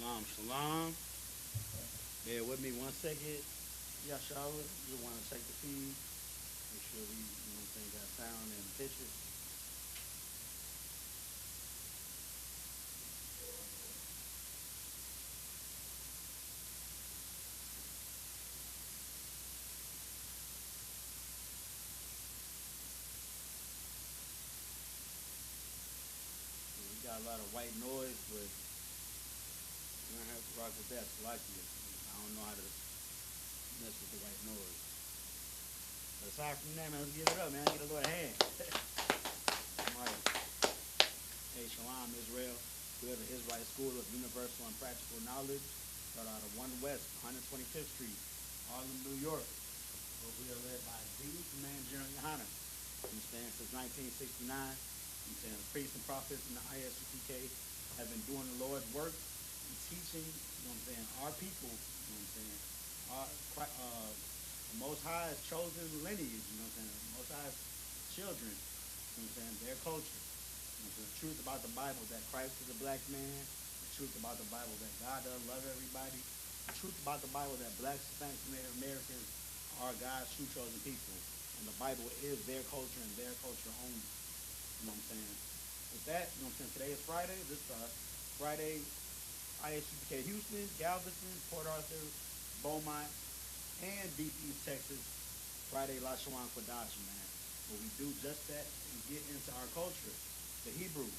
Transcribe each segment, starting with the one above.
Shalom. Bear with me 1 second. Yahshua, just want to check the feed. Make sure we, got sound and pictures. We got a lot of white noise, but we're going to have to rock with that. So like you. I don't know how to mess with the white noise. But aside from that, man, let's give it up, man. Get a little hand. All right. Hey, Shalom, Israel. We're the Israelite School of Universal and Practical Knowledge. Start out of 1 West, 125th Street, Harlem, New York. Where we are led by the Command General YAHANNA. You understand? Since 1969. You understand? The priests and prophets in the I.S.U.P.K have been doing the Lord's work and teaching, our people, the Most High's chosen lineage, the Most High's children, their culture. The truth about the Bible that Christ is a black man, the truth about the Bible that God does love everybody, the truth about the Bible that blacks, Hispanics, and Native Americans are God's true chosen people. And the Bible is their culture and their culture only. You know what I'm saying? With that, today is Friday. This Friday, I.S.U.P.K Houston, Galveston, Port Arthur, Beaumont, and Deep East Texas. Friday, Lashawan, Qadash, man. Where we do just that and get into our culture. The Hebrew.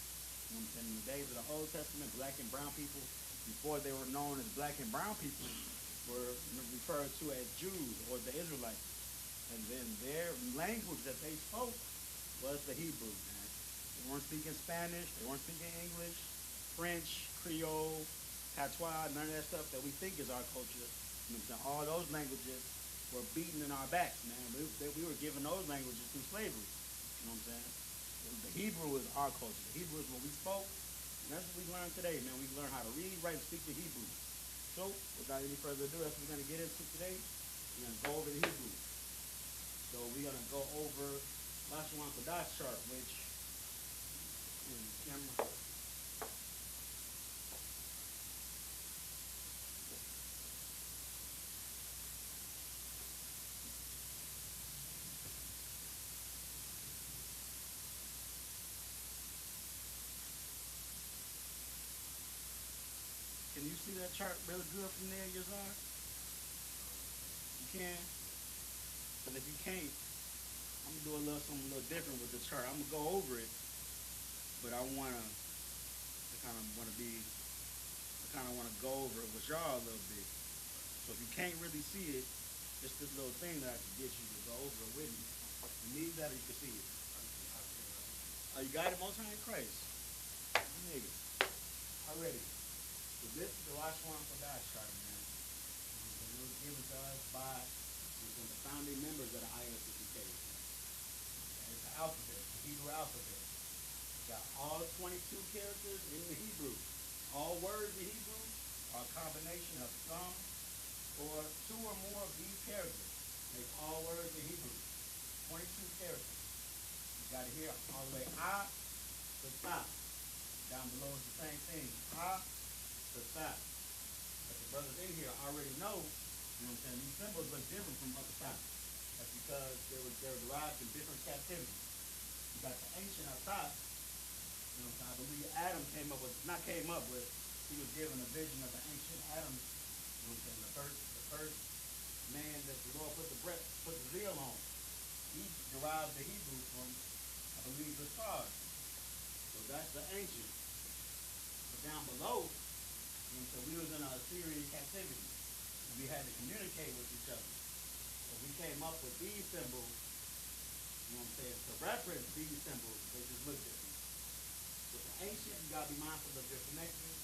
In the days of the Old Testament, black and brown people, before they were known as black and brown people, were referred to as Jews or the Israelites. And then their language that they spoke was the Hebrew, man. They weren't speaking Spanish, they weren't speaking English, French, Creole, Patois, none of that stuff that we think is our culture. All those languages were beaten in our backs, man. We were given those languages through slavery. You know what I'm saying? The Hebrew is our culture. The Hebrew is what we spoke. And that's what we learned today, man. We learned how to read, write, and speak the Hebrew. So, without any further ado, that's what we're going to get into today. We're going to go over the Hebrew. So, we're going to go over Lashawan Qadash chart, which in camera. Can you see that chart really good from there, Yazar? You can? But if you can't, I'm going to do something a little different with the chart. I'm going to go over it, but I want to go over it with y'all a little bit. So if you can't really see it, just this little thing that I can get you to go over it with me. You need that or you can see it. Oh, you got it, Most High in Christ. Nigga. Already. So this is the Lashawan Qadash chart, man. It was given to us by the founding members of the I.S.U.P.K. It's the alphabet, the Hebrew alphabet. It's got all 22 characters in the Hebrew. All words in Hebrew are a combination of some or two or more of these characters. Make all words in Hebrew. 22 characters. You got it here all the way A to Ta. Down below is the same thing. A to Ta. But the brothers in here already know, these symbols look different from other times. That's because they were derived from different captivities. You got the ancient at top. I believe Adam but he was given a vision of the ancient Adam. The first man that the Lord put the zeal on. He derived the Hebrew from, I believe, the stars. So that's the ancient. But down below, so we was in a Assyrian captivity. And we had to communicate with each other. So we came up with these symbols, to reference these symbols, they just look different. With the ancient, you gotta be mindful of their connections.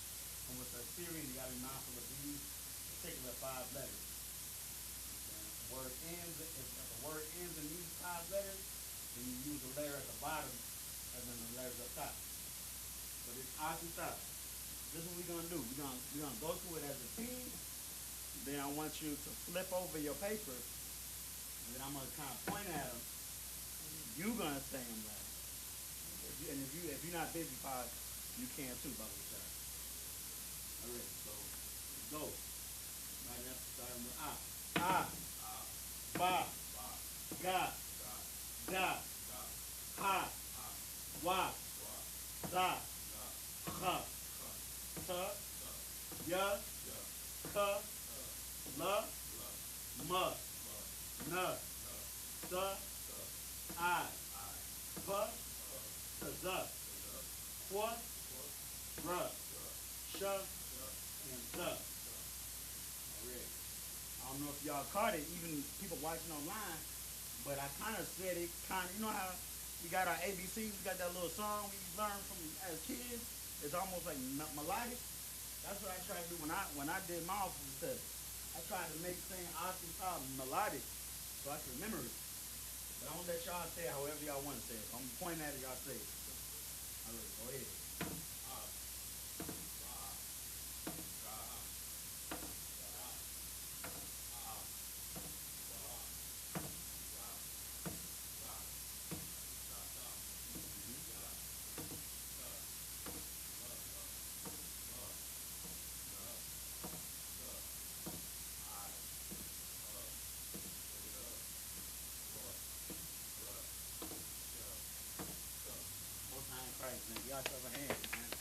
And with the Assyrian, you gotta be mindful of these particular 5 letters. If the word ends in these 5 letters, then you use the letter at the bottom and then the letters up top. But it's Asupk. This is what we're gonna do. We're gonna go through it as a team. Then I want you to flip over your paper, and then I'm gonna kind of point at them. You're gonna say them right. If you're not busy, Pod, you can too, by the way. All right. So Go. Right now, starting with I. I. Ba. Ga. Da. Ha. Wa. Za. Cha. Ta. Ya. Ka. La. Ma. Na. Sa. I. Pa. Za. Qua. Ra. Sha. And za. Already. I don't know if y'all caught it, even people watching online, but I kind of said it you know how we got our ABC, we got that little song we learned from as kids. It's almost like melodic. That's what I tried to do when I did my office test. I tried to make saying octave melodic so I can remember it. But I'm gonna let y'all say it however y'all want to say it. I'm pointing at it, y'all say it. All right, go ahead. Y'all shove a hand, man.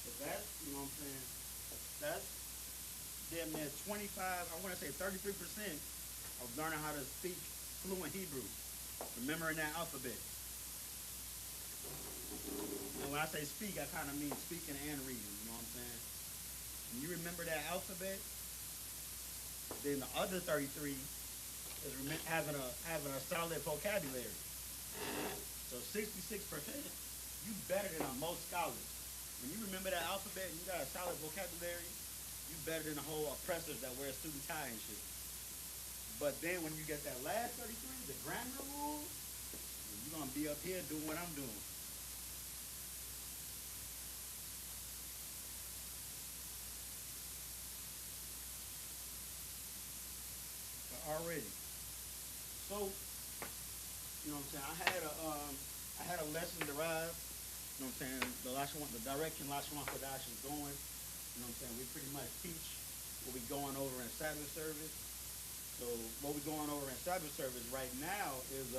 But that's, you know what I'm saying, that's damn near 25, I want to say 33% of learning how to speak fluent Hebrew. Remembering that alphabet. And when I say speak, I kind of mean speaking and reading, you know what I'm saying? When you remember that alphabet, then the other 33 is having a solid vocabulary. So 66%, you better than most scholars. When you remember that alphabet and you got a solid vocabulary, you better than the whole oppressors that wear suit and tie and shit. But then when you get that last 33, the grammar rules, you're gonna be up here doing what I'm doing. Already. So, you know what I'm saying? I had a lesson derived. You know what I'm saying? The direction Lashawan Qadash is going. You know what I'm saying? We pretty much teach what we're going over in Sabbath service. So what we're going over in Sabbath service right now is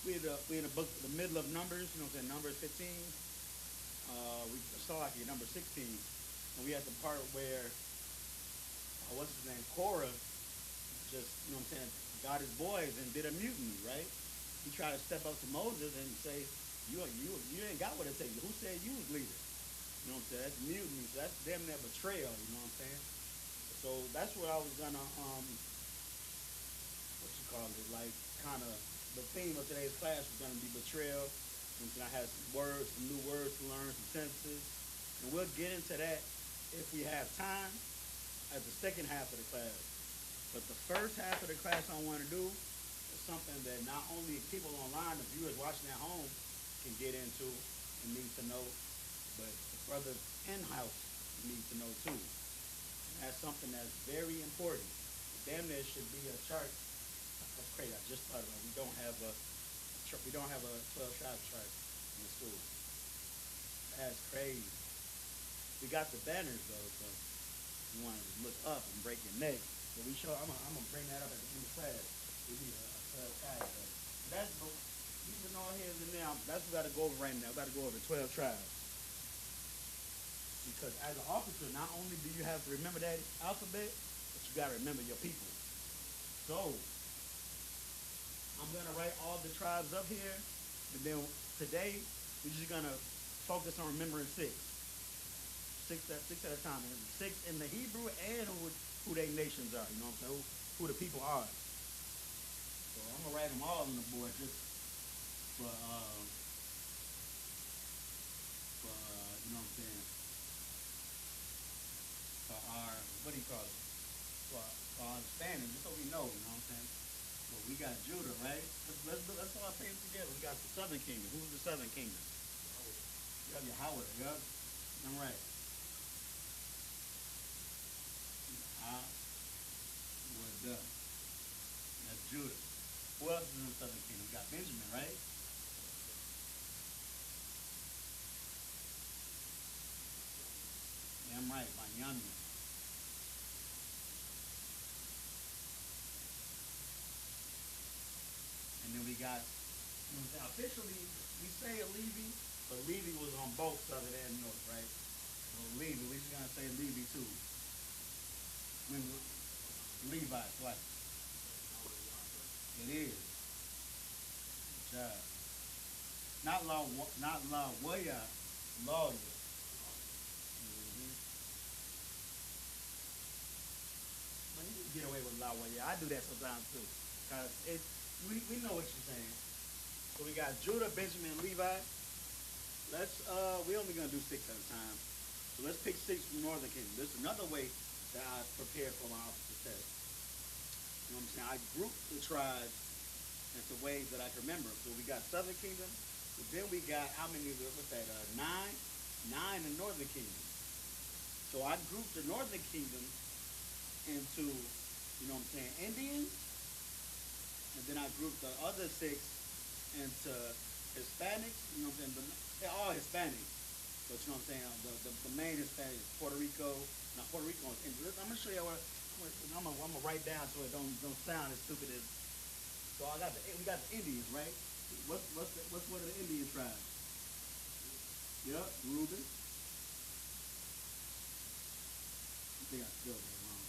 we in the book, the middle of Numbers. You know what I'm saying? Numbers 15. We start here, number 16, and we had the part where what's his name? Korah just, you know what I'm saying, got his boys and did a mutiny, right? He tried to step up to Moses and say, you ain't got what it takes. Who said you was leader? You know what I'm saying? That's mutiny. So that's damn near betrayal, you know what I'm saying? So that's what I was gonna, like kind of the theme of today's class was gonna be betrayal. And I have some words, some new words to learn, some sentences. And we'll get into that if we have time at the second half of the class. But the first half of the class I want to do is something that not only people online, the viewers watching at home, can get into and need to know, but the brothers in-house need to know too. And that's something that's very important. Damn, there should be a chart. That's crazy. I just thought about it. We don't have a 12-shot chart in school. That's crazy. We got the banners though, so you want to look up and break your neck. So we show. I'm gonna bring that up at the end of class. We need a 12 tribes. That's even all here and there. That's what we got to go over right now. We got to go over 12 tribes. Because as an officer, not only do you have to remember that alphabet, but you got to remember your people. So I'm gonna write all the tribes up here, and then today we're just gonna focus on remembering six at a time. And six in the Hebrew and who their nations are, you know what I'm saying? Who the people are. So I'm gonna write them all on the board just for you know what I'm saying? For our, what do you call it? For our understanding, just so we know, you know what I'm saying? So we got Judah, right? Let's all say it together. We got the southern kingdom. Who's the southern kingdom? You have Yahweh, yup. I'm right. That's Judah. Who else is in the southern kingdom? We got Benjamin, right? right, by Yami. And then we got, you know what I'm saying, officially, we say Levi, but Levi was on both southern and north, right? Well, Levi, we just gonna say Levi too. I mean, Levi, what? It is. Good job. Not law, waya, lawyer. Man, you can get away with law, waya. I do that sometimes too, cause we know what you're saying. So we got Judah, Benjamin, Levi. We only gonna do 6 at a time. So let's pick 6 from Northern Kingdom. This is another way that I prepare for my opposite test. You know what I'm saying? I group the tribes into ways that I can remember. So we got Southern Kingdom, but then we got how many? What's that? 9 in Northern Kingdom. So I grouped the Northern Kingdom into, you know what I'm saying, Indians, and then I grouped the other 6 into Hispanics. You know what I'm saying? They're all Hispanics. But you know what I'm saying? The main Hispanic is Puerto Rico. Now Puerto Rico is Indian. I'm gonna show you what I'm gonna write down so it don't sound as stupid as. So we got the Indians, right? What's one of the Indian tribes? Yep, Reuben. I think I spelled that wrong.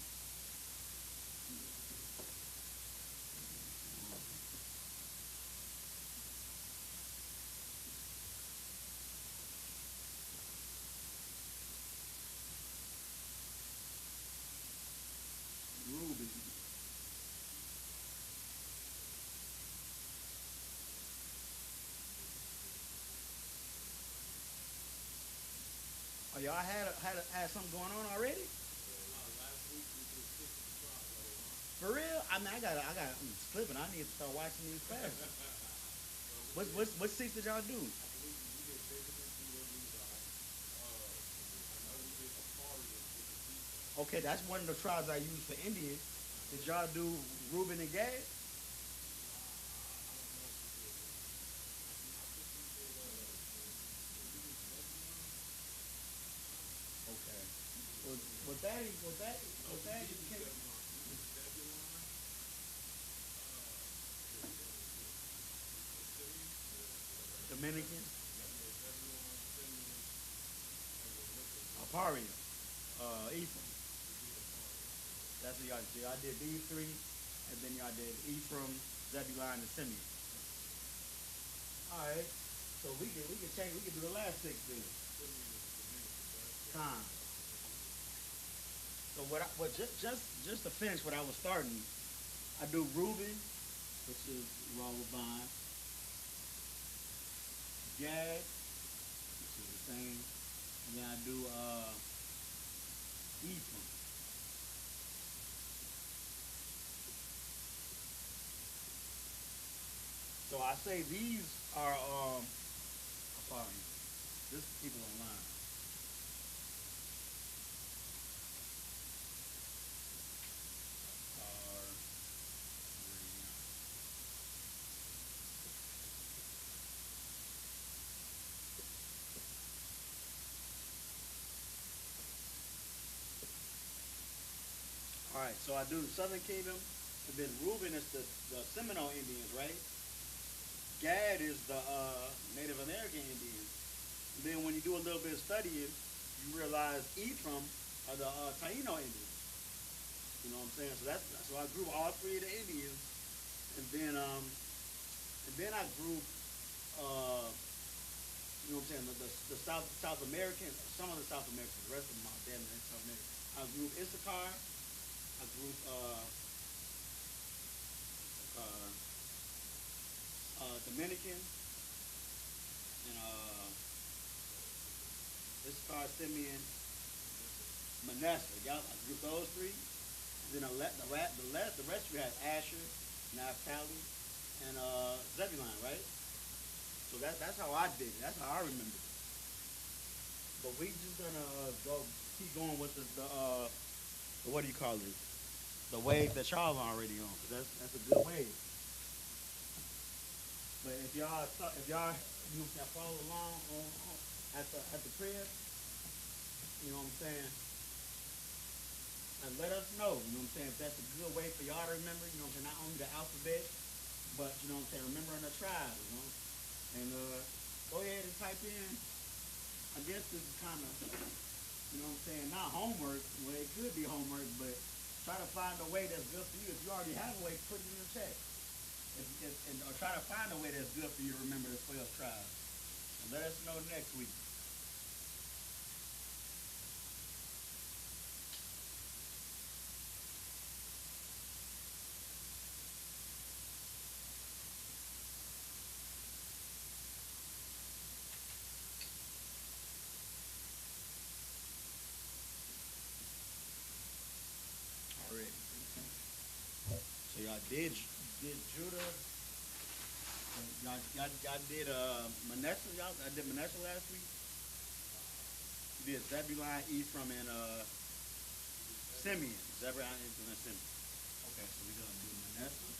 Reuben. Oh, y'all had something going on already? For real? I mean, I'm slipping. I need to start watching these fast. What 6 did y'all do? Okay, that's one of the tribes I use for Indians. Did y'all do Reuben and Gad? Okay. Was that Dominican? Aparia. Ephraim. That's what y'all did. Y'all did these 3, and then y'all did Ephraim, Zebulon, and Simeon. All right. So we can change. We can do the last 6 then. Time. So just to finish what I was starting, I do Reuben, which is Rawabon, Gad, which is the same, and then I do Ephraim. So I say these are sorry, this is people online. Are all right, so I do the Southern Kingdom, and then Reuben is the Seminole Indians, right? Gad is the Native American Indians. And then when you do a little bit of studying, you realize Ephraim are the Taino Indians. You know what I'm saying? So I group all 3 of the Indians, and then I group you know what I'm saying, the South American, some of the South Americans, the rest of them are damn near South American. I group Issachar, I group Dominican, and Issachar, Simeon, Manasseh. Y'all, I group those 3. Then the rest you have Asher, Naphtali, and Zebulon, right? So that's how I did it. That's how I remember it. But we just gonna keep going with the what do you call it? The wave that y'all already on, cause that's a good wave. But if y'all you can follow along at the crib, you know what I'm saying? And let us know, you know what I'm saying, if that's a good way for y'all to remember, you know what I'm saying, not only the alphabet, but, you know what I'm saying, remembering the tribe, you know. And go ahead and type in, I guess this is kind of, you know what I'm saying, not homework, well, it could be homework, but try to find a way that's good for you. If you already have a way, put it in the chat. Or try to find a way that's good for you to remember the 12 tribes. And let us know next week. Already. So y'all did Judah. Y'all did Manasseh. I did Manasseh last week. You did Zebulon, Ephraim, and Simeon. Zebulon, Ephraim, and Simeon. Okay, so we're gonna do Manasseh.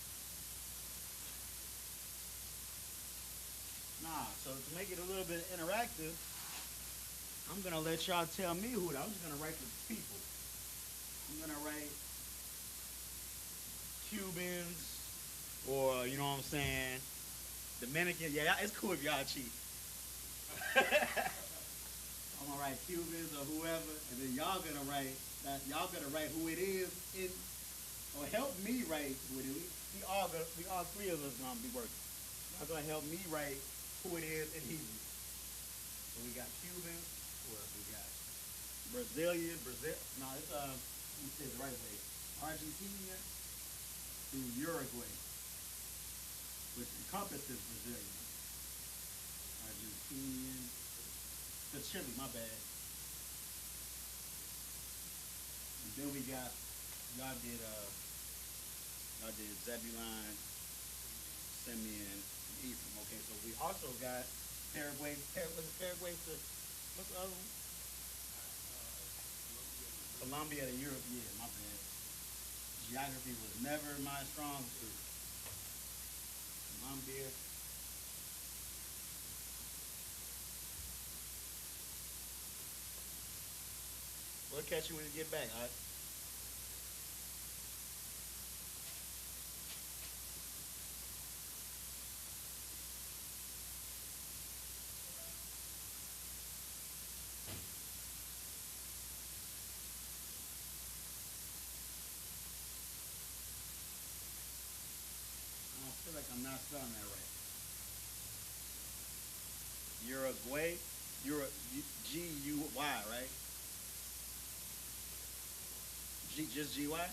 Nah, so to make it a little bit interactive, I'm gonna let y'all tell me who. I'm just gonna write the people. I'm gonna write Cubans, or you know what I'm saying, Dominican. Yeah, it's cool if y'all cheat. I'm gonna write Cubans or whoever, and then y'all gonna write who it is in, or help me write who it is. We all three of us gonna be working. Y'all gonna help me write who it is in Hebrew. So we got Cubans. Who else we got? Brazilian. No, it's let me say it the right way. Argentina to Uruguay, which encompasses Brazilian. Argentinian to Chile, my bad. And then we got y'all did Zebulon, Simeon, and Ephraim. Okay, so we also got Paraguay. What's Paraguay to? What's the other one? Colombia to Europe. Yeah, my bad. Geography was never my strong suit. Colombia. We'll catch you when you get back, all right? I feel like I'm not spelling that right. Uruguay, G-U-Y, right? Just G-Y?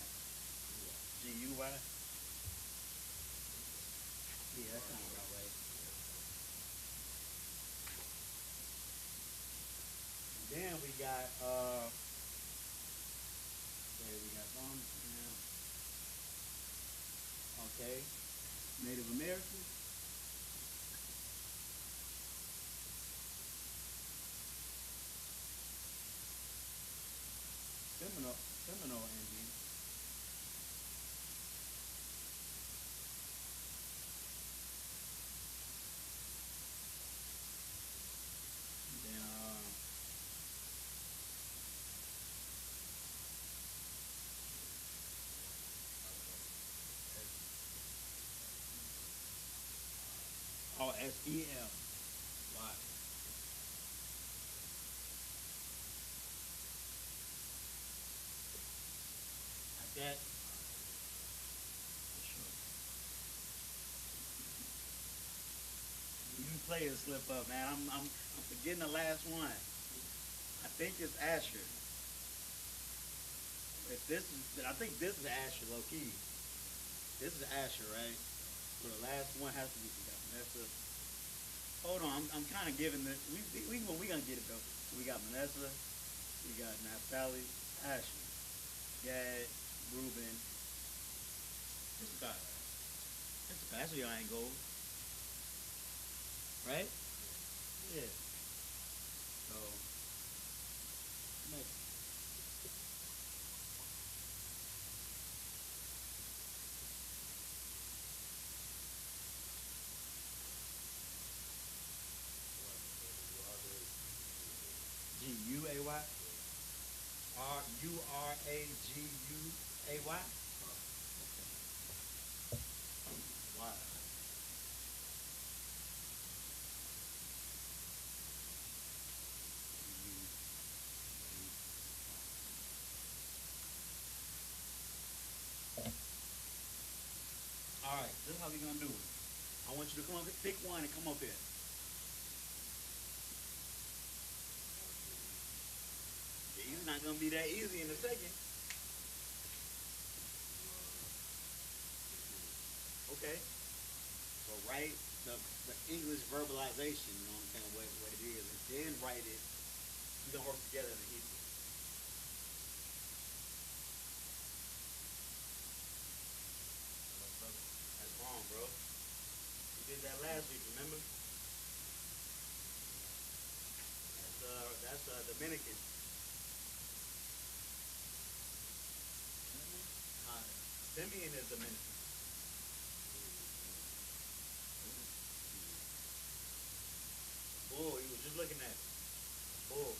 G-U-Y? Yeah, that sounds about right. And then we got, okay, Native Americans. Seminole Indians. Then S-E-M. Wow. Like that. You players slip up, man. I'm forgetting the last one. I think it's Asher. I think this is Asher, low key. This is Asher, right? So the last one has to be Manasseh. Hold on, I'm kind of giving this. We gonna get it though. So we got Manasseh, we got Naphtali, Asher, Gad, Reuben. That's your ain't gold, right? Yeah. So next. G-U-A-Y. Uraguay. Why? All right, this is how we're gonna do it. I want you to come up, pick one, and come up here. Yeah, it's not gonna be that easy in a second. Okay. So write the English verbalization. You know what I'm saying? What it is, and then write it. We gonna work together in the Hebrew. That's wrong, bro. We did that last week. Remember? That's Dominican. Uh, Simeon is Dominican. Bull. You was just looking at it. Bull.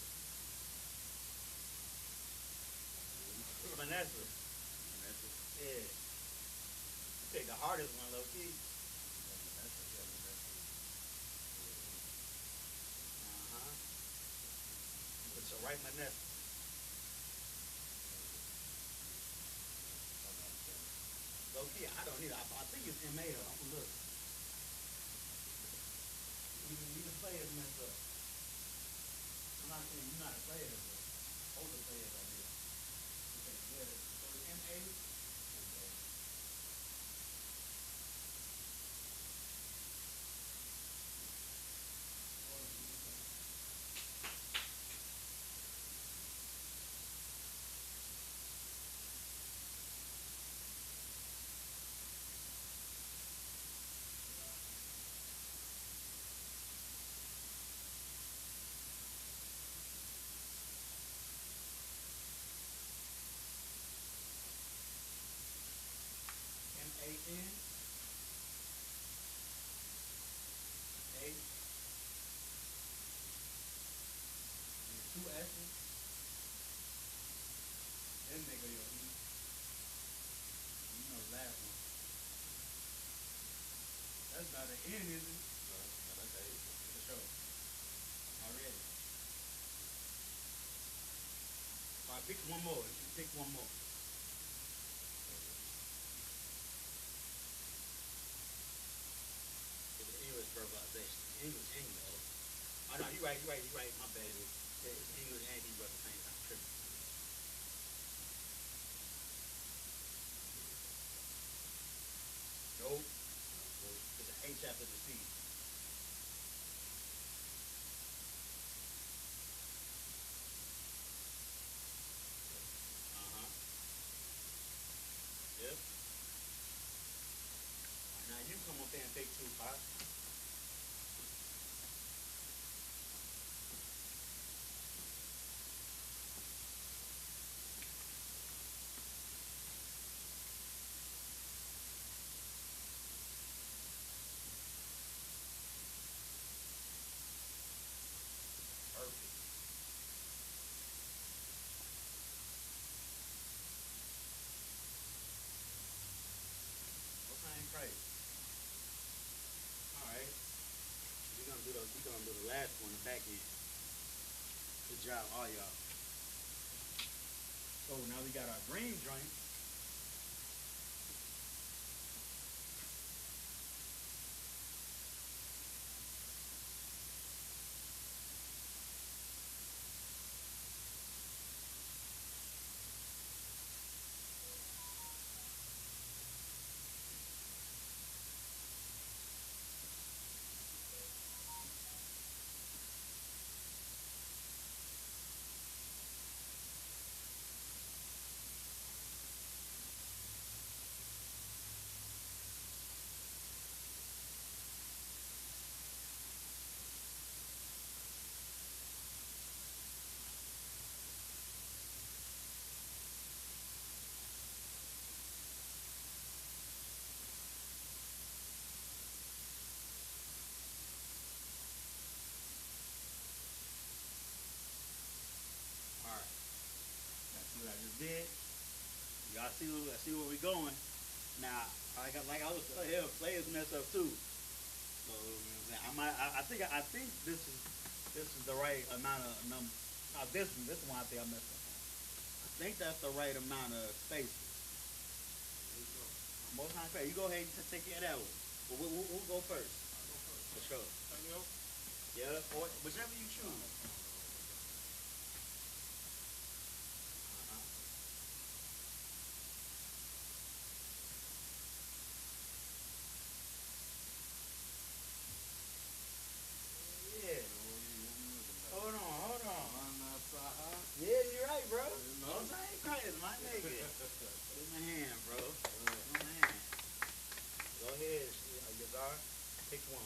Manasseh. Yeah. You picked the hardest one, low key. Uh-huh. But so right Manasseh. Low key, I don't either. I think it's M.A. though. I'm gonna look. Even players mess up. I'm not saying you're not a player, but older players are here. Okay, yeah. So it's M.A. M-A-N. A. And two S's. Then they go your E. You know the last one. That's not an N, is it? No, that's A. For sure. Already. All right, pick one more. Pick one more. It's an English verbalization. English. Oh no, you're right. My bad. It's English and Hebrew at the same time. Tripping. Nope. It's an H after the C. Uh-huh. Yep. Now you come up there and pick two, Pop. Perfect. What's name crazy? All right. We're gonna do the last one, the back end. Good job, all y'all. So now we got our green joint. what I just did. Y'all see where we going. Now, like I was saying, players mess up too. So you know what I'm saying? I think this is the right amount of number. Now this one I think I messed up on. I think that's the right amount of spaces. Most times, you go ahead and take care of that one. But we'll go first. For sure. Yeah, or whichever you choose. Yeah. Hold on. Yeah, you're right, bro. I'm saying, Christ, my nigga. Give my hand, bro. Give my hand. Go ahead, Yazar. Pick one.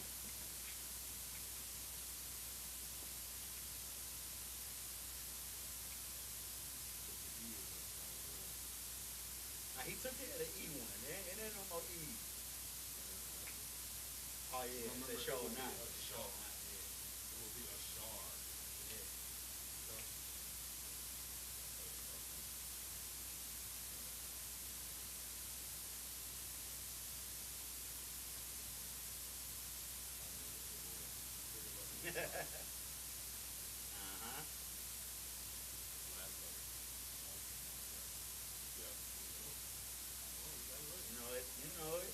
Now, he took it at an E one. It ain't no more E. Oh, yeah. It's a show now. Uh-huh. You know it.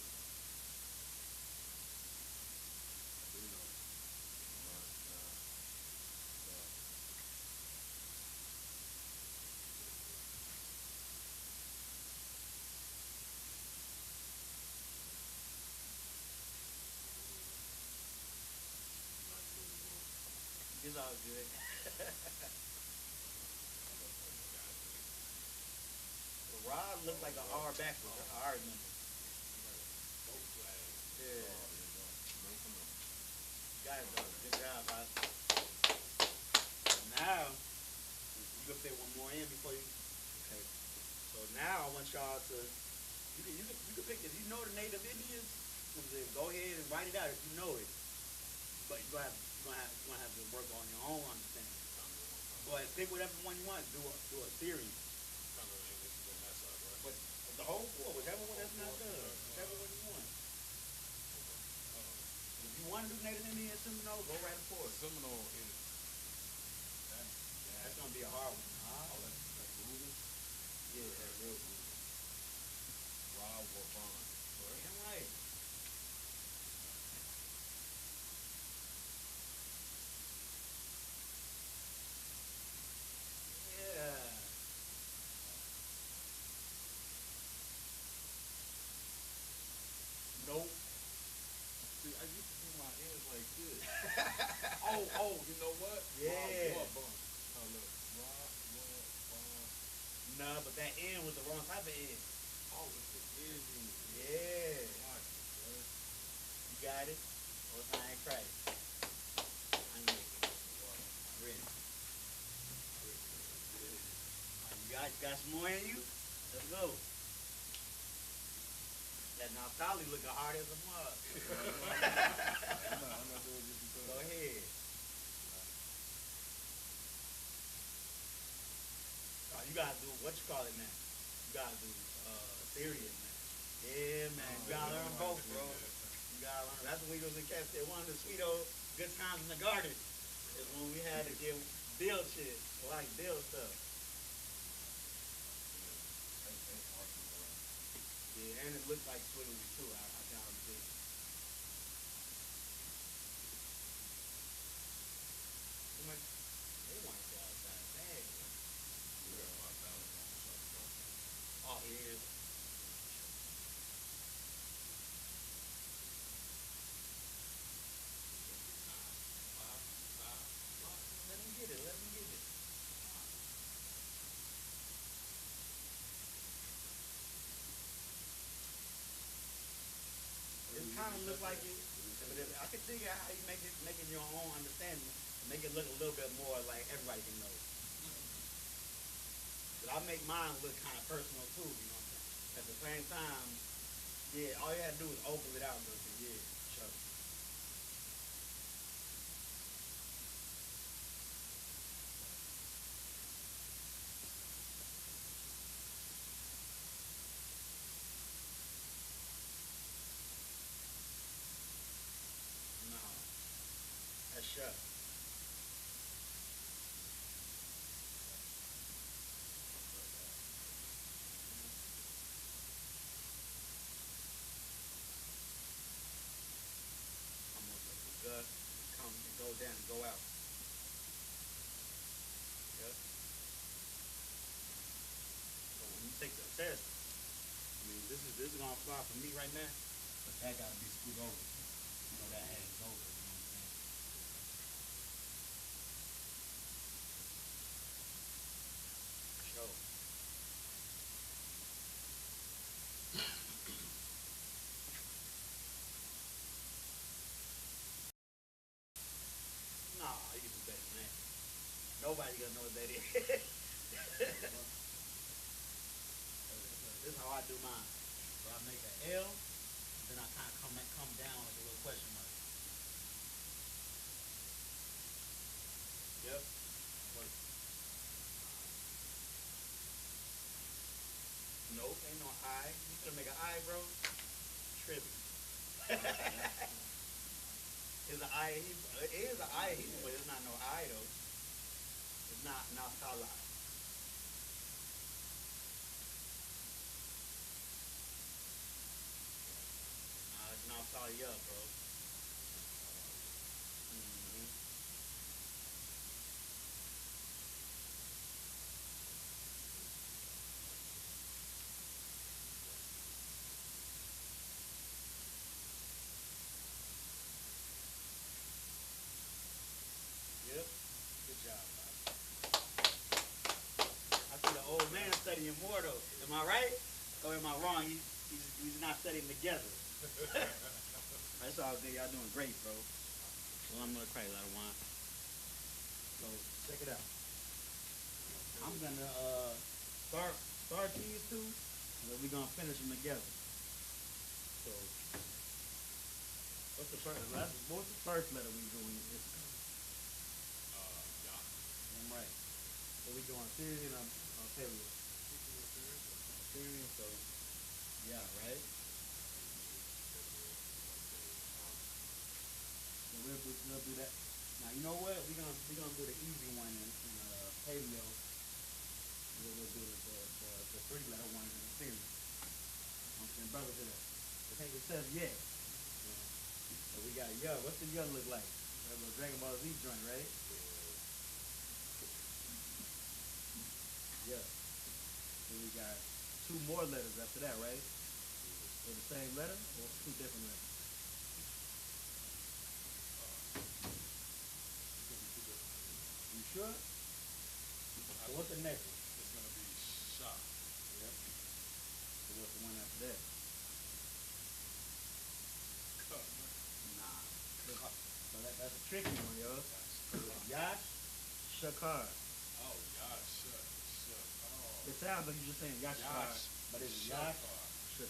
It's all good. The rod looked like an R backwards. That's an R number. Yeah. Got it, though. Good job, Bob. Now, you can fit one more in before you. Okay. So now I want y'all to. You can pick if you know the native Indians. Go ahead and write it out if you know it. But you're gonna have to work on your own understanding. But pick whatever one you want. Do a series. But the whole four, whichever one that's not done, whichever one you want. If you want to do Native Indian Seminole, go right for it. Seminole is that's gonna be a hard one. that's moving. Yeah, that's real good. Rob or Bond. Damn right. Yeah. Nope. See, I used to do my ears like this. Oh, You know what? Yeah. Rob or Bond. Oh, look. Rob or Bond. nah, but that N was the wrong type of N. Oh, it's the ending. Yeah. Watch it, bro. You got it? What's I ain't crazy? I'm ready. You got some more in you? Let's go. That Naftali looking hard as a mug. I'm not doing this because. Go ahead. You gotta do what you call it, man. You gotta do serious, man. Yeah, man. You gotta learn both, bro. You gotta learn. That's when we was in Cat State. One of the sweet old good times in the garden is when we had to get build shit, like build stuff. Yeah, and it looked like swiggly too. I found it too. Too much. They want to go outside. Dang. Oh, he is. Let him get it. Let him get it. It kind of look like it, but I can see how you make it your own understanding, make it look a little bit more like everybody can know. But I make mine look kind of personal too, you know what I'm saying? At the same time, yeah, all you gotta do is open it out a little bit, yeah, sure. test. I mean, this is gonna fly for me right now, but that gotta be screwed over. You know that hangs over. You know what I'm saying? Sure. Nah, you can do better than that. Nobody gonna know what that is. This is how I do mine. So I make an L, and then I kind of come down like a little question mark. Yep. Work. Nope, ain't no I. You gonna make an I, bro? Tripping. It's an I in Hebrew. It is an I in Hebrew, but it's not no I though. It's not SHALAM. It's not SHALAM, bro. Mm-hmm. Yep. Good job, Bob. I see the old man studying more though. Am I right? Or am I wrong? He's not studying together. That's all good. Y'all doing great, bro. Well, I'm gonna crack a lot of wine. So check it out. I'm gonna start these two, and then we're gonna finish them together. So what's the first letter we doing? Yeah. I'm right. So we doing Syrian or Paleo? Syrian, so yeah, right? So we'll do that. Now you know what? We're gonna do the easy one in Paleo. We'll do the 3-letter one in the Syrian. I'm saying, brother, to that. I think it says yeah. So we got yeah. What's the yeah look like? That little Dragon Ball Z joint, right? Yeah. So we got 2 more letters after that, right? They're the same letter or 2 different letters? You sure? So what's the next one? It's gonna be SHA. Yep. So what's the one after that? Nah. So that's a tricky one, yo. Y.A.H.N.N.A. Oh, YAHANNA. Oh. It sounds like you're just saying Yashkar, but it's YAHANNA.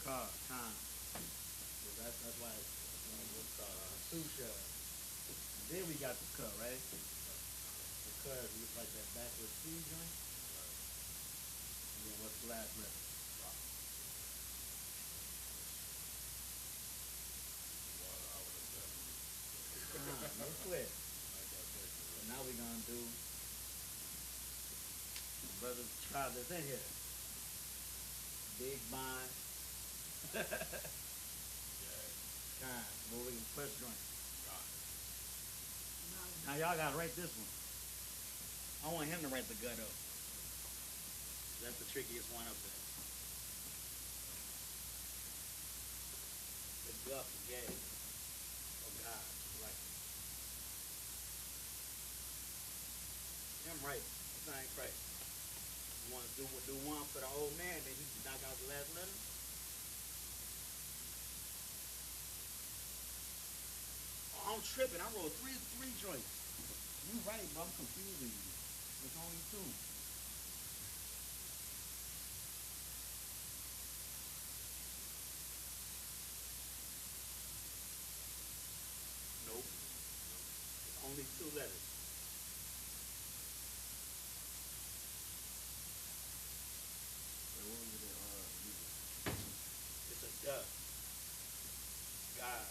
Khan. So that's why it's Susha. Then we got the K, right? The K looks like that backwards C joint. And then what's the last letter? No sweat. So now we're gonna do brother try this in here. Big bind. Kind. Moving first joint. Now y'all gotta write this one. I want him to write the gut up. That's the trickiest one up there. The gut, yeah. Oh God, right. I'm right. That's ain't right. You want to do one for the old man, then he can knock out the last letter? Oh, I'm tripping. I wrote three joints. You right, but I'm confusing you. There's only 2. Nope. There's only 2 letters. It's a duck. God.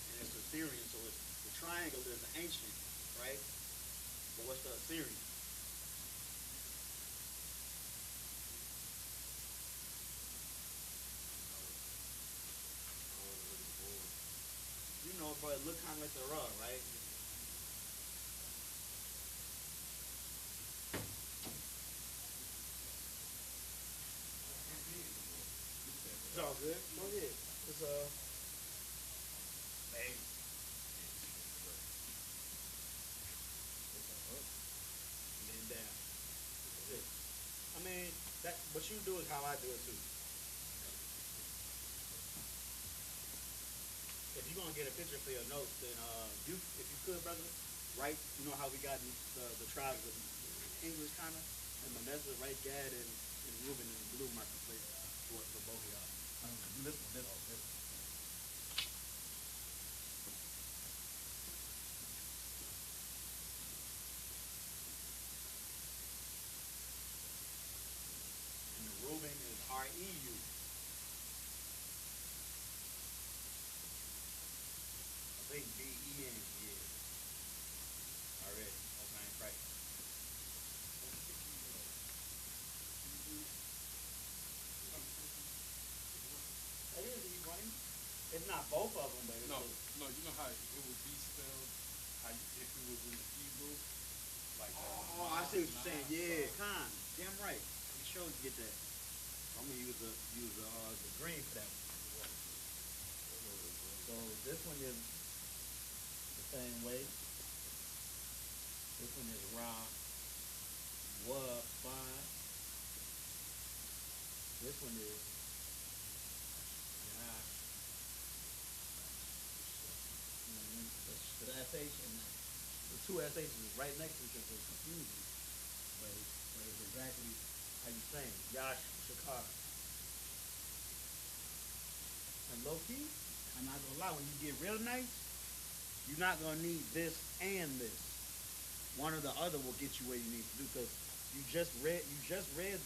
And it's Assyrian, so it's the triangle is ancient, right? But what's the Assyrian? You know, bro, it look kind of like the raw, right? bang. And then down. That's it. I mean, that what you do is how I do it too. If you're gonna get a picture for your notes, then you, if you could, brother, write. You know how we got the tribes of English kind of, and Manasseh, write Gad and Reuben in the blue marker plate for both of y'all. This one. And the Reuben is R-E-U. I think B-E-N, yeah. Already, that's not right. That is E, right? It's not both of them, but it's No, you know how it would be spelled, how if it was in the Hebrew, like that. Oh, I see what you're saying. Yeah, Khan, damn right. You sure get that. I'm gonna use the green for that one. So this one is the same way. This one is Ra, Wa, 5. This one is Yash. The SH and the two SHs is right next to each other, so it's confusing. But it's exactly how you saying. Yash, Shakar. And low key, I'm not gonna lie, when you get real nice, you're not gonna need this and this. One or the other will get you where you need to do, because you just read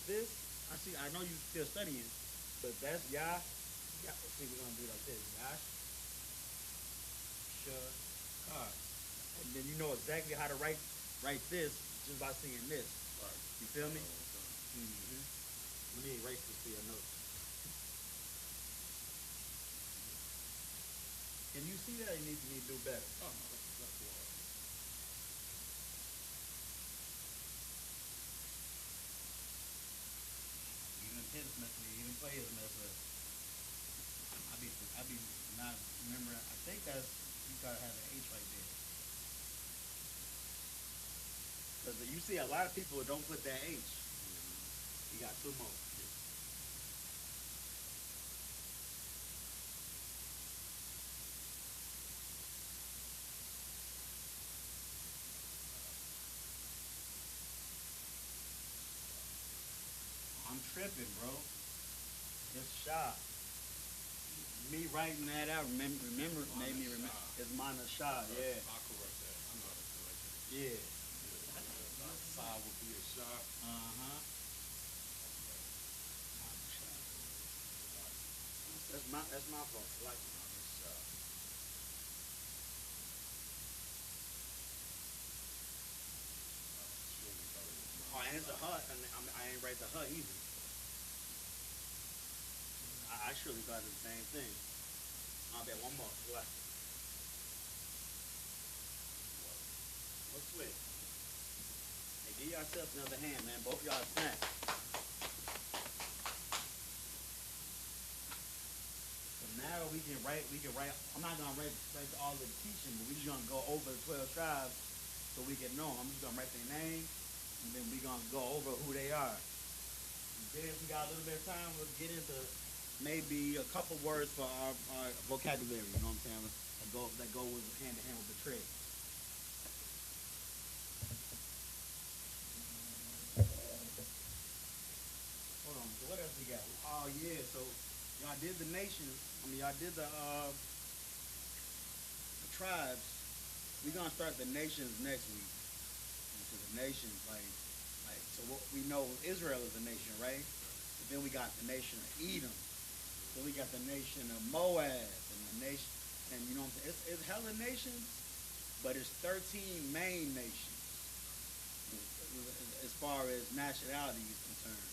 this. I know you're still studying, but that's Yah. See, we're gonna do it like this. Yash, Shakar. And then you know exactly how to write this just by seeing this. Right. You feel me? Mm-hmm. Let me erase this for your notes. Can you see that? You need to do better. Oh, no, that's why. Even tennis mess with me, even players mess up. I be not remembering. I think that's, you gotta have an H right there. Because you see a lot of people don't put that H. You got two more. I'm tripping, bro. It's Shah. Me writing that out, remember made me remember. It's Mana Shah, yeah. I'll correct that. I know how to correct it. Yeah. Sa would be a shot. Uh-huh. That's my fault. Like oh, and it's a hut, and I ain't write the hut either. I surely thought it was the same thing. I'll bet one more. Left. What's with? Hey, give yourself another hand, man. Both y'all snack. So now we can write. I'm not gonna write all the teaching, but we just gonna go over the 12 tribes so we can know. I'm just gonna write their name, and then we gonna go over who they are. And then if we got a little bit of time, we'll get into maybe a couple words for our vocabulary, you know what I'm saying? That go with hand in hand with the trade. Hold on, so what else we got? Oh yeah, so y'all did the nations. Y'all did the tribes. We're gonna start the nations next week. So the nations, so what we know, Israel is a nation, right? But then we got the nation of Edom. Then we got the nation of Moab and the nation, and you know what I'm saying? It's hella nations, but it's 13 main nations as far as nationality is concerned.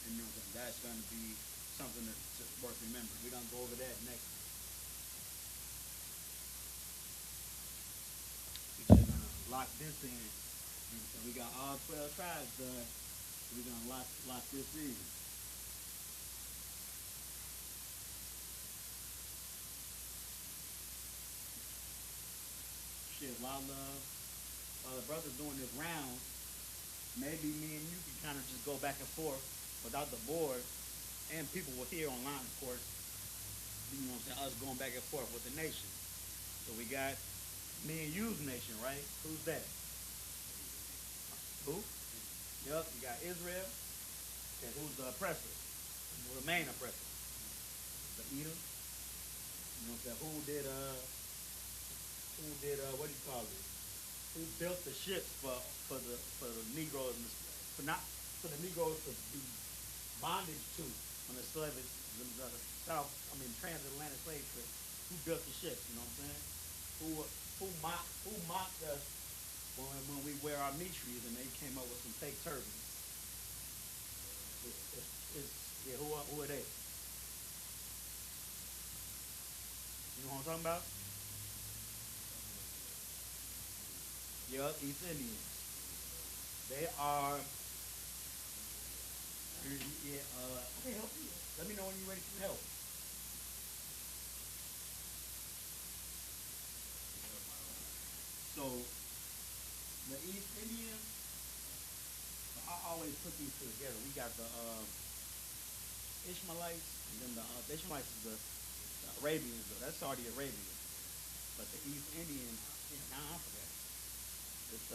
And you know what I'm saying? That's going to be something that's worth remembering. We're going to go over that next week. We're just going to lock this in. And so we got all 12 tribes done. So we're going to lock this in. while the brother's doing this round, maybe me and you can kind of just go back and forth without the board, and people will hear online, of course. You know what I'm saying? Us going back and forth with the nation. So we got me and you's nation, right? Who's that? Who? Yup, you got Israel. And who's the oppressor? The main oppressor? The Edom. You know what I'm saying? Who did what do you call it? Who built the ships for the Negroes for the Negroes to be bondage to when the transatlantic slave trade? Who built the ships? You know what I'm saying? Who mocked us when we wear our mitris and they came up with some fake turbans? Who are they? You know what I'm talking about? Yup, East Indians. They are. Okay, help you. Let me know when you're ready for help. So, the East Indians, I always put these two together. We got the Ishmaelites, and then the Ishmaelites is the Arabians, though. That's Saudi Arabia. But the East Indians, I forgot. It's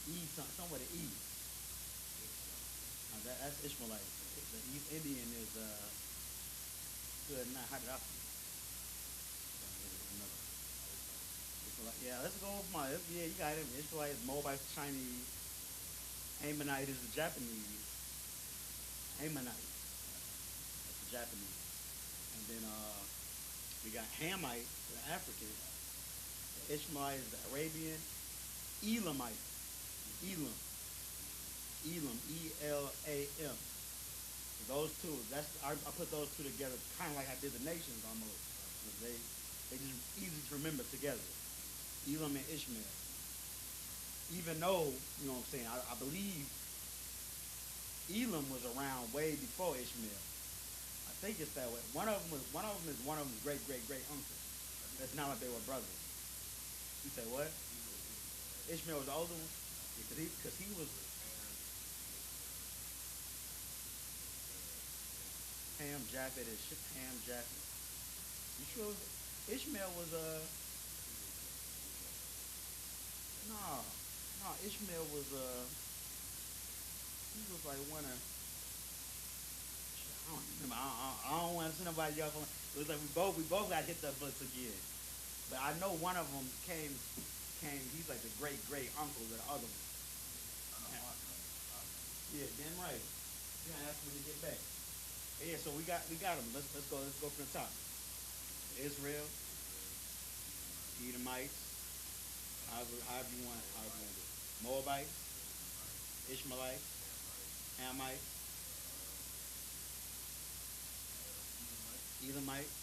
East, somewhere to East. That's Ishmaelite. The East Indian is good. Now, how did I feel? Yeah, let's go with my. Yeah, you got it. Israelite is Moabite, Chinese. Ammonite is the Japanese. Ammonite. That's the Japanese. And then we got Hamite, the African. Ishmaelite is the Arabian. Elamite. Elam. E-L-A-M. So those two. I put those two together, kind of like I did the nations almost. They just easy to remember together. Elam and Ishmael. Even though, you know what I'm saying, I believe Elam was around way before Ishmael. I think it's that way. One of them is one of them's great uncle. That's not like they were brothers. You say what? Ishmael was the older one? Because he was Ham, Japheth, and Ham, Japheth. You sure Ishmael was No, Ishmael was he was like one of I don't remember. I don't want to see nobody y'all. It was like we both got hit that books again. But I know one of them came. He's like the great uncle of the other one. Yeah, damn right. You're gonna ask me to get back. Yeah, so we got them. Let's go from the top. Israel, Edomites, however you want to do it. Moabites, Ishmaelites, Hamites, Edomites.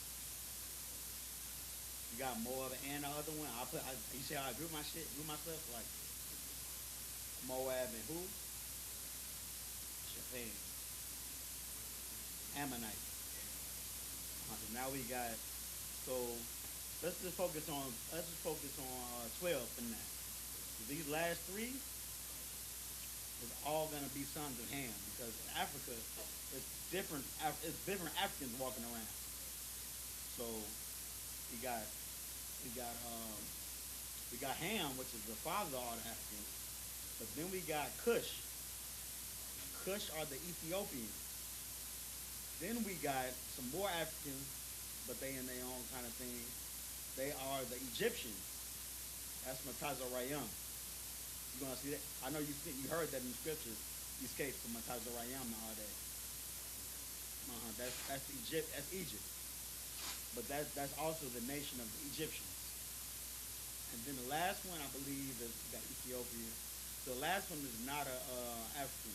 You got Moab and the other one. You see how I group myself like Moab and who? Shaphan. Ammonite. So now we got. So let's just focus on 12 for now. These last three is all gonna be sons of Ham because in Africa it's different. It's different Africans walking around. So we got Ham, which is the father of all the Africans, but then we got Cush. Cush are the Ethiopians. Then we got some more Africans, but they in their own kind of thing. They are the Egyptians. That's Matazarayim. You're gonna see that. I know you heard that in the scriptures. You escaped from Matazarayim and all that. That's Egypt. That's Egypt. But that's also the nation of the Egyptians. And then the last one I believe is got Ethiopia. The last one is not a African.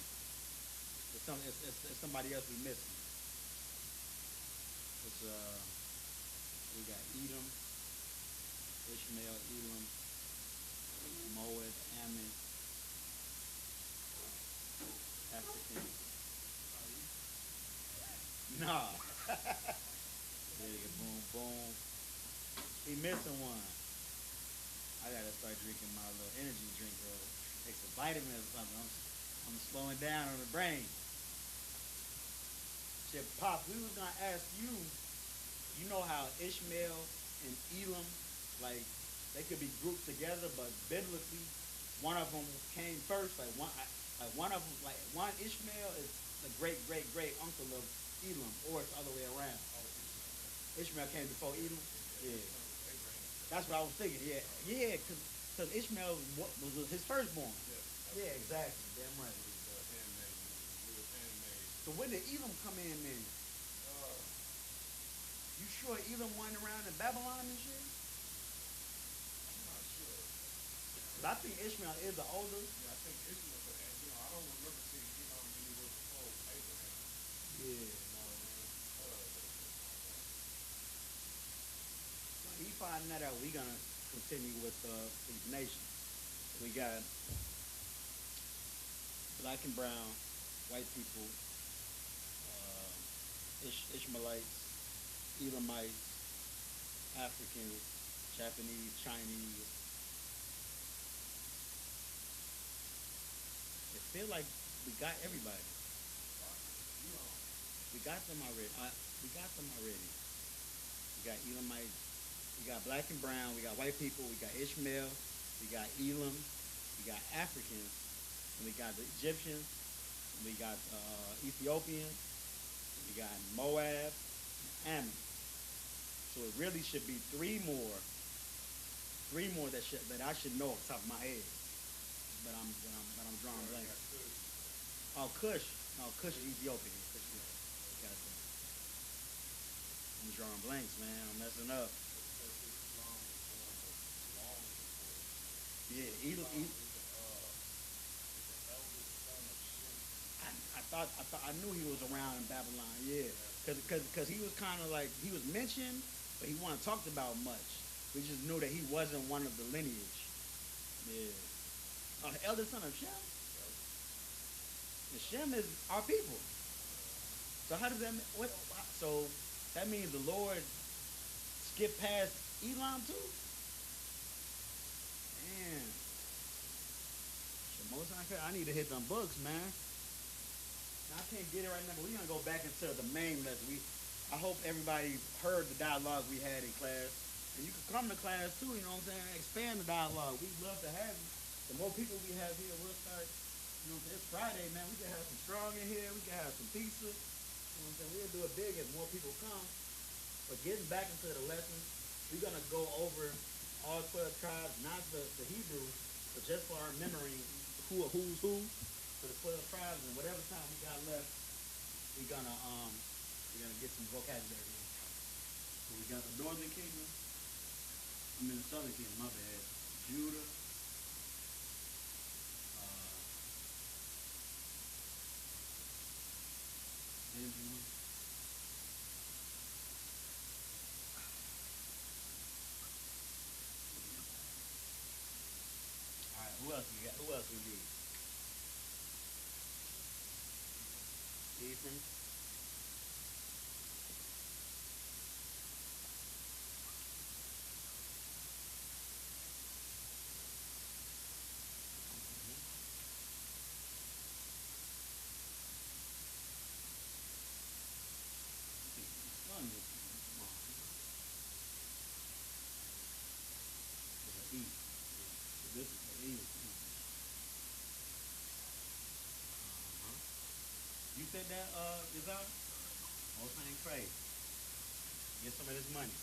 It's somebody else we missing. It's we got Edom, Ishmael, Elam, Moab, Ammon, African. Nah. Boom. He missing one. I gotta start drinking my little energy drink or take some vitamins or something. I'm slowing down on the brain. Shit, Pop, we was gonna ask you. You know how Ishmael and Elam, like, they could be grouped together, but biblically, one of them came first. Like one of them, like one Ishmael is the great great great uncle of Elam, or it's the other way around. Ishmael came before Elam. Yeah, that's what I was thinking. Yeah, yeah, because Ishmael was his firstborn. Yeah, exactly. Damn right. So when did Elam come in then? You sure Elam went around in Babylon and shit? I'm not sure. But I think Ishmael is the older. Yeah, I think Ishmael, but I don't remember seeing Elam anywhere before Abraham. Yeah. When he finding that out, we gonna continue with these nations. We got black and brown, white people, Ishmaelites, Elamites, Africans, Japanese, Chinese. It feel like we got everybody. We got them already. We got them already. We got Elamites. We got black and brown. We got white people. We got Ishmael. We got Elam. We got Africans. And we got the Egyptians. And we got Ethiopians. We got Moab. And Ammon. So it really should be three more that I should know off the top of my head. But I'm drawing blanks. Oh, Cush. No, Cush is Ethiopian. I'm drawing blanks, man. I'm messing up. Yeah, I knew he was around in Babylon. Yeah, cause he was kind of like he was mentioned, but he wasn't talked about much. We just knew that he wasn't one of the lineage. Yeah. Oh, the eldest son of Shem. And Shem is our people. So how does that? What? So that means the Lord skipped past Elam too. Man, I need to hit them books, man. Now, I can't get it right now, but we're gonna go back into the main lesson. I hope everybody heard the dialogue we had in class. And you can come to class too, you know what I'm saying? Expand the dialogue. We'd love to have you. The more people we have here, we'll start, you know, it's Friday, man. We can have some strong in here. We can have some pizza. You know what I'm saying? We'll do it big as more people come. But getting back into the lesson, we're gonna go over all 12 tribes, not the Hebrew, but just for our memory, who's who, for the 12 tribes, and whatever time we got left, we're gonna get some vocabulary in. So we got the northern kingdom, the southern kingdom, my bad. Judah, Benjamin, alright, who else we got? Who else we need? Ephraim. This is the East. You said that, Izar? Most ain't crazy. Get some of this money.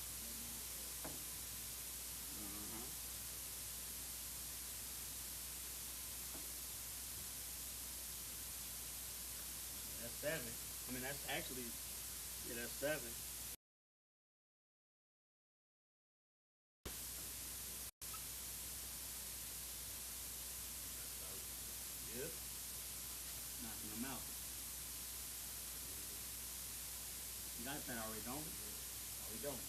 That's 7. I mean, that's actually, yeah, that's 7. Yep. Knocking them out. You got that already, don't we? No, we don't.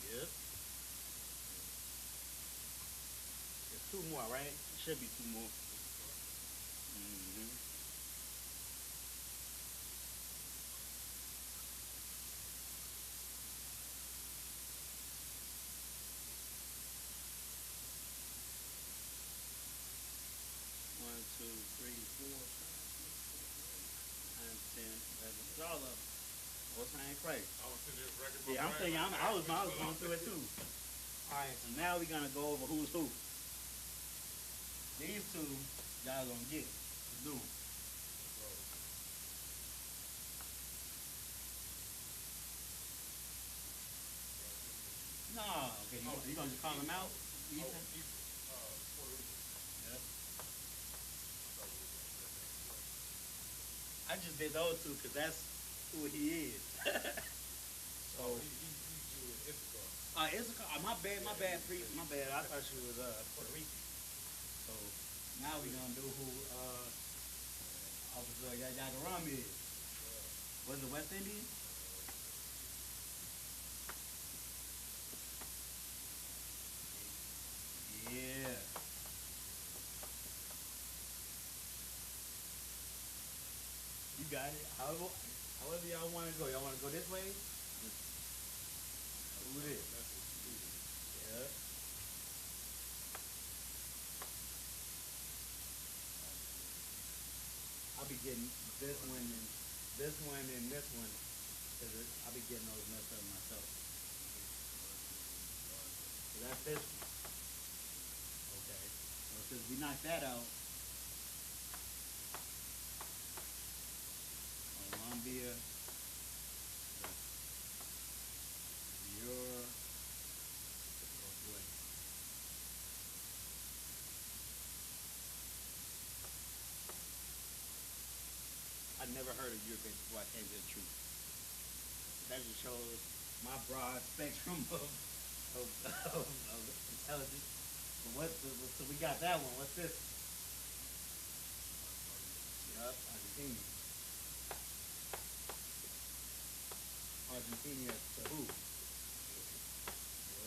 Yep. There's 2 more, right? It should be 2 more. Christ. I was sitting there wrecking my Yeah, I'm brain. thinking, I was going through it too. Alright, so now we're gonna go over who's who. These two, y'all gonna get. Let's do 'em. No, okay, you gonna just call them out? Ethan? Puerto Rico. Yeah. I just did those two because that's who he is. So He's Jewish, Isupk. Isupk. My bad. My bad. I thought she was Puerto Rican. So now we gonna do who Officer Yagaram is. Was it West Indian? Yeah. You got it. However y'all want to go. Y'all want to go this way? Who it is? Yeah. I'll be getting this one and this one and this one because I'll be getting those messed up myself. So that's this one. Okay. So since we knocked that out, Columbia, your I never heard of your bitch before I came to the truth. That just shows my broad spectrum of intelligence. So we got that one. What's this? Yup, Argentina. Argentina to who?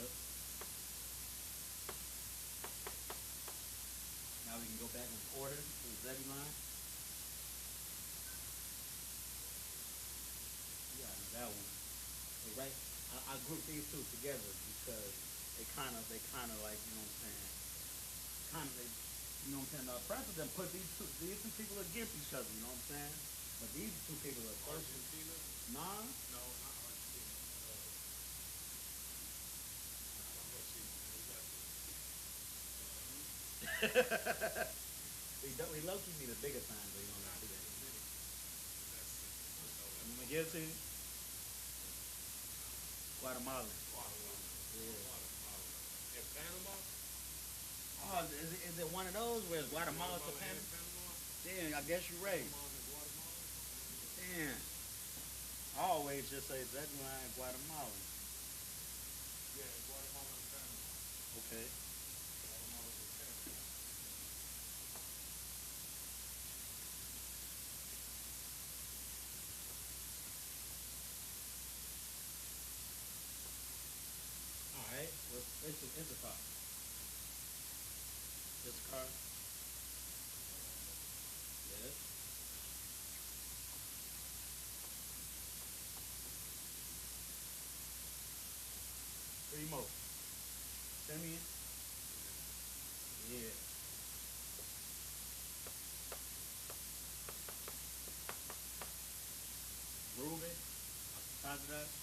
Yep. Now we can go back in order to the Zebulon. Yeah, that one. So right, I grouped these two together because they kind of like, you know what I'm saying? You know what I'm saying? The president put these two people against each other. You know what I'm saying? But these two people are close. Argentina? Nah. No, not Argentina. We low-key need a bigger sign, but you don't have to do that. I'm gonna give it to you. Guatemala. Yeah. And Panama? Oh, is it one of those where it's Guatemala to Panama? Damn, I guess you're right. Damn. I always just say Zebulon and Guatemala. Yeah, Guatemala and Panama. Okay. Guatemala and Panama. Alright, well, it's a car. This car? Yes. Three more. Simeon? Yeah. Ruben? Qadash?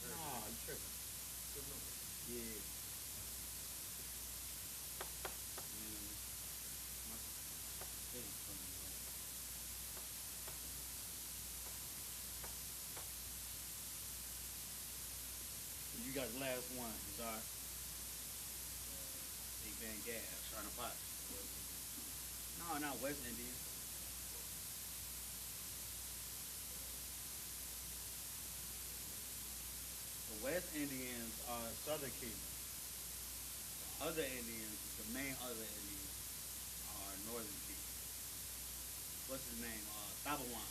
Nah, you tripping. Good number. Yeah. You got the last one, is our Big Bang Gas, trying to box. No, not West Indian. The West Indians are Southern Kingdom. The other Indians, the main other Indians, are Northern Kingdom. What's his name? Tabawan.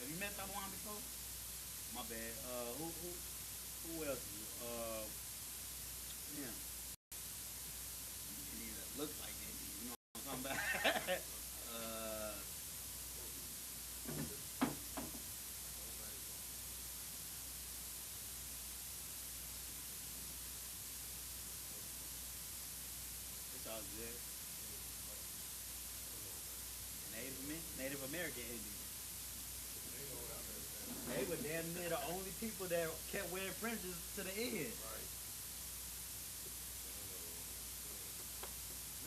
Have you met Tabawan before? My bad. Who else? Yeah. Indian that looks like Indian. You know what I'm talking about? It's all good. Native American Indian. damn near the only people that kept wearing fringes to the end. Right.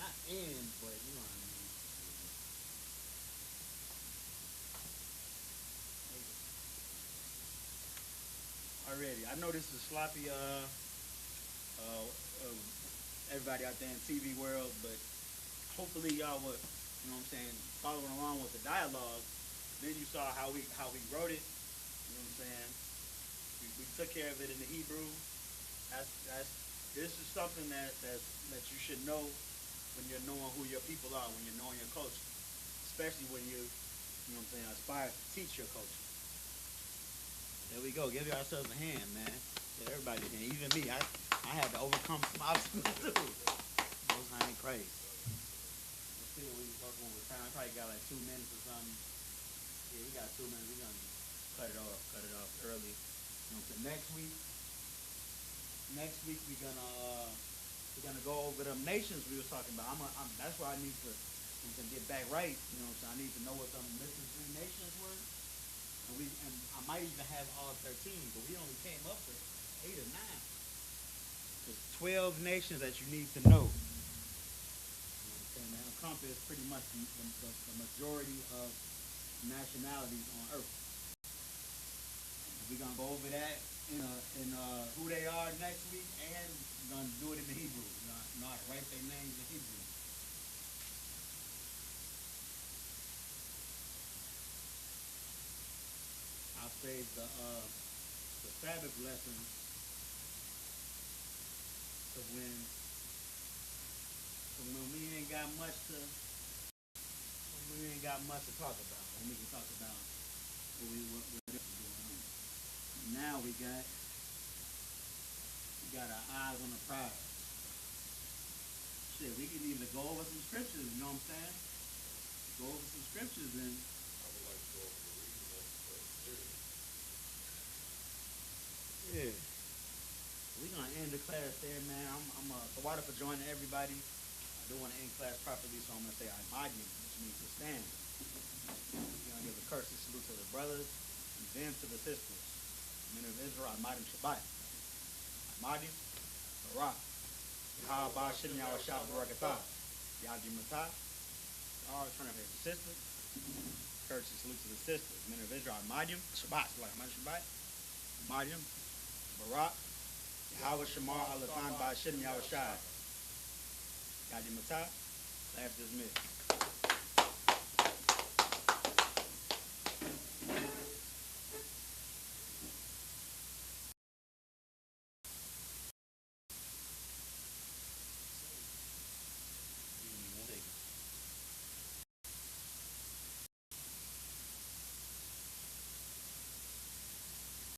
Not end, but you know what I mean. Already, I know this is sloppy. Everybody out there in TV world, but hopefully y'all would, you know what I'm saying, following along with the dialogue. Then you saw how we wrote it. You know what I'm saying? We took care of it in the Hebrew. This is something that you should know when you're knowing who your people are, when you're knowing your culture, especially when you know what I'm saying, aspire to teach your culture. There we go. Give yourselves a hand, man. Give everybody a hand. Even me. I had to overcome some obstacles too. Most high in Christ. Let's see what we working with time. I probably got like 2 minutes or something. Yeah, we got 2 minutes. We're gonna cut it off early. You know, so next week we're gonna go over the nations we was talking about. That's why I need to get back right. You know, so I need to know what the missing 3 nations were. And I might even have all 13, but we only came up with 8 or 9. There's 12 nations that you need to know. You know what I'm saying? That encompass pretty much the majority of nationalities on Earth. We're gonna go over that in who they are next week, and we're gonna do it in the Hebrew. Know how to write their names in Hebrew. I'll save the Sabbath lesson to when we ain't got much to talk about. When we can talk about what we're doing. Now we got our eyes on the prize. Shit, we can either go over some scriptures, you know what I'm saying? Go over some scriptures and I would like to go over the reading of the yeah. We're gonna end the class there, man. I'm Tawada for joining everybody. I do want to end class properly, so I'm gonna say I-M-A-D-I-M, which means to stand. We're gonna give a courtesy salute to the brothers and then to the sisters. Men of Israel, I-M-A-D-I-M Shabbat. I-M-A-D-I-M, Barak. Yahweh Shem Yahweh Shah Barakatah. Yadi Matah. All turn up here. The sisters. Courtesy salute to the sisters. Men of Israel, I-M-A-D-I-M Shabbat. Like I-M-A-D-I-M Shabbat. I-M-A-D-I-M Barak. Yahweh Shamar Alatan Ba Shem Yahweh Shai. Yadi Matah. Class dismissed.